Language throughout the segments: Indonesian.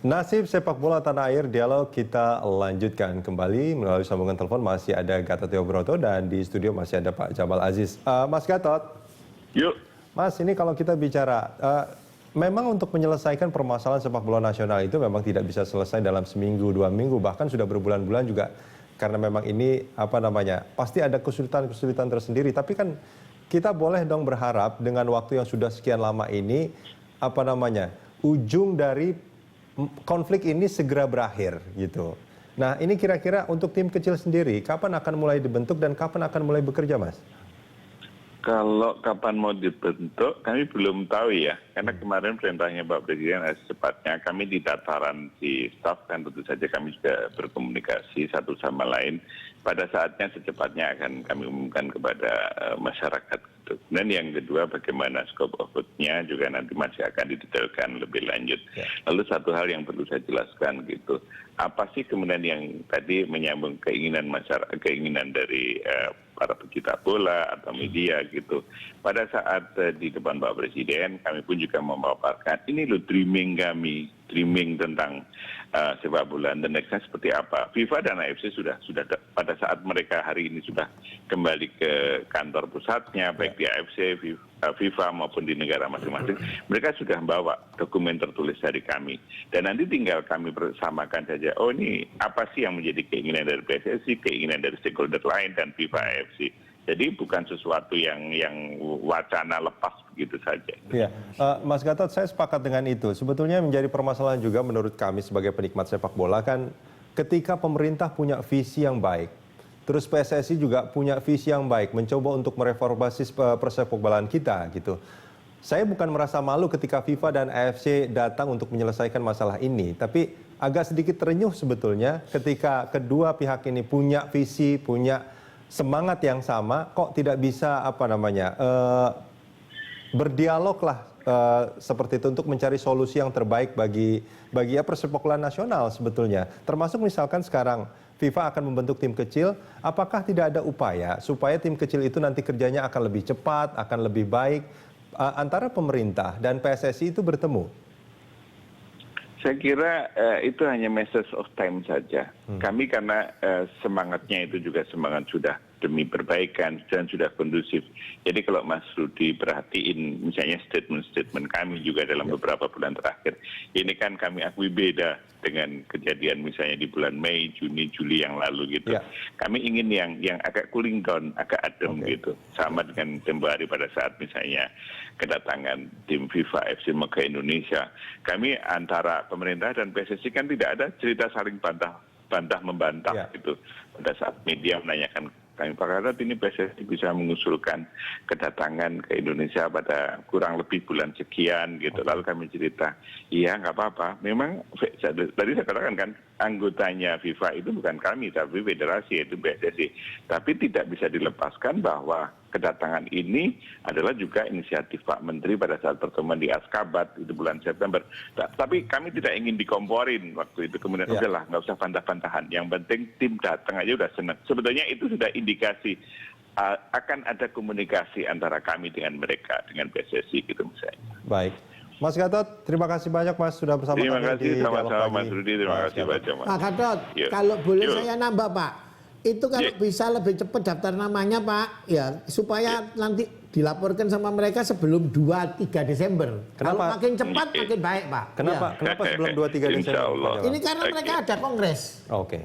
Nasib sepak bola tanah air, dialog kita lanjutkan kembali melalui sambungan telepon. Masih ada Gatot Teobroto dan di studio masih ada Pak Jamal Aziz. Mas Gatot. Yuk. Mas, ini kalau kita bicara, memang untuk menyelesaikan permasalahan sepak bola nasional itu memang tidak bisa selesai dalam seminggu, 2 minggu, bahkan sudah berbulan-bulan juga. Karena memang ini, pasti ada kesulitan-kesulitan tersendiri. Tapi kan kita boleh dong berharap dengan waktu yang sudah sekian lama ini, ujung dari konflik ini segera berakhir gitu. Nah, ini kira-kira untuk tim kecil sendiri, kapan akan mulai dibentuk dan kapan akan mulai bekerja, Mas? Kalau kapan mau dibentuk, kami belum tahu ya. Karena kemarin perintahnya Pak Presiden secepatnya. Kami di tataran si staf kan tentu saja kami juga berkomunikasi satu sama lain. Pada saatnya secepatnya akan kami umumkan kepada masyarakat. Dan yang kedua, bagaimana scope of work-nya juga nanti masih akan didetailkan lebih lanjut. Lalu satu hal yang perlu saya jelaskan gitu, apa sih kemudian yang tadi menyambung keinginan masyarakat, keinginan dari para pecinta bola atau media gitu. Pada saat di depan Pak Presiden, kami pun juga memaparkan ini loh dreaming kami, dreaming tentang sepak bola dan nextnya seperti apa. FIFA dan AFC sudah pada saat mereka hari ini sudah kembali ke kantor pusatnya, baik di AFC, FIFA maupun di negara masing-masing, mereka sudah membawa dokumen tertulis dari kami. Dan nanti tinggal kami bersamakan saja, oh ini apa sih yang menjadi keinginan dari PSSI, keinginan dari stakeholder lain dan FIFA AFC. Jadi bukan sesuatu yang wacana lepas begitu saja. Iya, Mas Gatot, saya sepakat dengan itu. Sebetulnya menjadi permasalahan juga menurut kami sebagai penikmat sepak bola kan, ketika pemerintah punya visi yang baik, terus PSSI juga punya visi yang baik, mencoba untuk mereformasi persepak bolaan kita gitu. Saya bukan merasa malu ketika FIFA dan AFC datang untuk menyelesaikan masalah ini, tapi agak sedikit terenyuh sebetulnya ketika kedua pihak ini punya visi, punya semangat yang sama, kok tidak bisa berdialog lah seperti itu untuk mencari solusi yang terbaik bagi persepak bola nasional sebetulnya. Termasuk misalkan sekarang FIFA akan membentuk tim kecil, apakah tidak ada upaya supaya tim kecil itu nanti kerjanya akan lebih cepat, akan lebih baik, antara pemerintah dan PSSI itu bertemu? Saya kira itu hanya message of time saja. Kami karena semangatnya itu juga semangat sudah demi perbaikan dan sudah kondusif. Jadi kalau Mas Rudi perhatiin misalnya statement-statement kami juga dalam beberapa bulan terakhir, ini kan kami akui beda dengan kejadian misalnya di bulan Mei, Juni, Juli yang lalu gitu. Kami ingin yang agak cooling down, agak adem gitu. Sama dengan tempo hari pada saat misalnya kedatangan tim FIFA FC ke Indonesia. Kami antara pemerintah dan PSSI kan tidak ada cerita saling bantah-membantah gitu. Pada saat media menanyakan kami, Pak Gatot, ini PSSI bisa mengusulkan kedatangan ke Indonesia pada kurang lebih bulan sekian gitu. Lalu kami cerita, iya nggak apa-apa. Memang tadi saya katakan kan anggotanya FIFA itu bukan kami tapi federasi yaitu PSSI. Tapi tidak bisa dilepaskan bahwa kedatangan ini adalah juga inisiatif Pak Menteri pada saat pertemuan di Askabat itu bulan September. Tapi kami tidak ingin dikomporin waktu itu. Kemudian udahlah nggak usah bantah-bantahan. Yang penting tim datang aja udah senang. Sebetulnya itu sudah indikasi akan ada komunikasi antara kami dengan mereka, dengan PSSI gitu misalnya. Baik. Mas Gatot, terima kasih banyak Mas sudah bersama kami. Terima kasih sama-sama Mas Rudi, terima kasih Pak Jamal. Pak Gatot, kalau boleh saya nambah Pak, itu kalau bisa lebih cepat daftar namanya Pak, ya supaya nanti dilaporkan sama mereka sebelum 2-3 Desember. Kalau makin cepat makin baik Pak. Kenapa? Kenapa sebelum 2-3 Desember? Ini karena mereka ada kongres.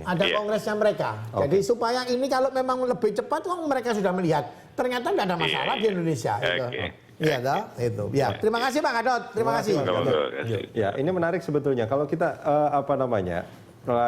Ada kongresnya mereka. Jadi supaya ini kalau memang lebih cepat, mereka sudah melihat ternyata nggak ada masalah di Indonesia. Iya, itu. Ya, terima kasih Pak Gatot. Terima kasih. Ya, ini menarik sebetulnya. Kalau kita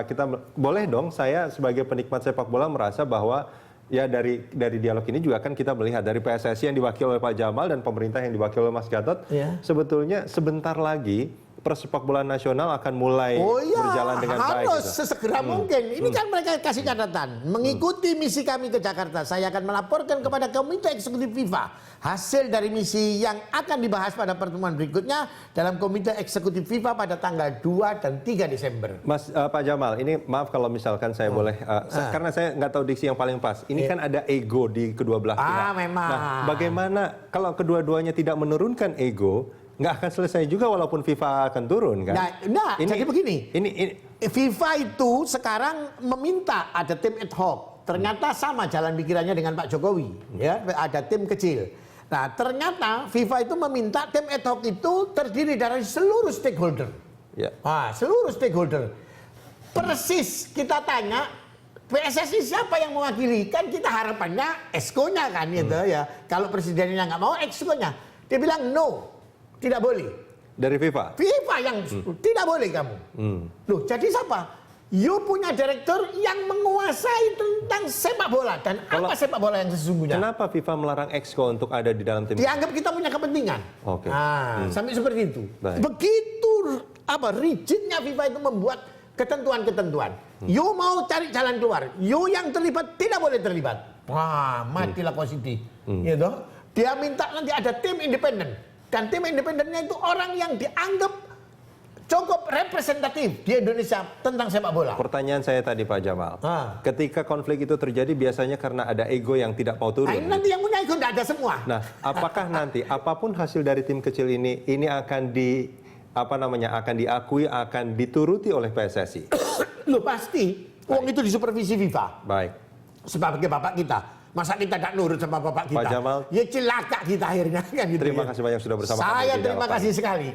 kita boleh dong, saya sebagai penikmat sepak bola merasa bahwa ya dari dialog ini juga kan kita melihat dari PSSI yang diwakili oleh Pak Jamal dan pemerintah yang diwakili oleh Mas Gatot, sebetulnya sebentar lagi persepak bola nasional akan mulai berjalan dengan baik. Harus sesegera mungkin. Ini kan mereka kasih catatan. Mengikuti misi kami ke Jakarta, saya akan melaporkan kepada Komite Eksekutif FIFA hasil dari misi yang akan dibahas pada pertemuan berikutnya dalam Komite Eksekutif FIFA pada tanggal 2 dan 3 Desember. Mas Pak Jamal, ini maaf kalau misalkan saya boleh, karena saya nggak tahu diksi yang paling pas. Ini kan ada ego di kedua belah pihak. Memang. Nah, bagaimana kalau kedua-duanya tidak menurunkan ego, nggak akan selesai juga walaupun FIFA akan turun kan? Nah, jadi begini. Ini FIFA itu sekarang meminta ada tim ad hoc. Ternyata sama jalan pikirannya dengan Pak Jokowi. Ya, ada tim kecil. Nah, ternyata FIFA itu meminta tim ad hoc itu terdiri dari seluruh stakeholder. ya. Seluruh stakeholder. Persis kita tanya PSSI siapa yang mewakili? Kan kita harapannya exco-nya kan gitu ya. Kalau presidennya nggak mau, exco-nya. Dia bilang no, tidak boleh. Dari FIFA? FIFA yang tidak boleh kamu. Loh, jadi siapa? You punya direktur yang menguasai tentang sepak bola. Dan apa sepak bola yang sesungguhnya? Kenapa FIFA melarang Exco untuk ada di dalam tim? Dianggap kita punya kepentingan. Oke. Sampai seperti itu. Baik. Begitu rigidnya FIFA itu membuat ketentuan-ketentuan. You mau cari jalan keluar. You yang terlibat tidak boleh terlibat. Wah, matilah Kosidi. Gitu. Dia minta nanti ada tim independen. Dan tim independennya itu orang yang dianggap cukup representatif di Indonesia tentang sepak bola. Pertanyaan saya tadi Pak Jamal, ketika konflik itu terjadi biasanya karena ada ego yang tidak mau turun. Nah, ini nanti yang punya ego tidak ada semua. Nah, apakah nanti apapun hasil dari tim kecil ini akan akan diakui, akan dituruti oleh PSSI? Loh pasti, uang itu disupervisi FIFA. Baik. Sebagai bapak kita. Masa kita tidak nurut sama bapak kita? Pak Jamal, ya celaka kita akhirnya kan gitu. Terima kasih banyak sudah bersama kami. Saya terima kasih sekali.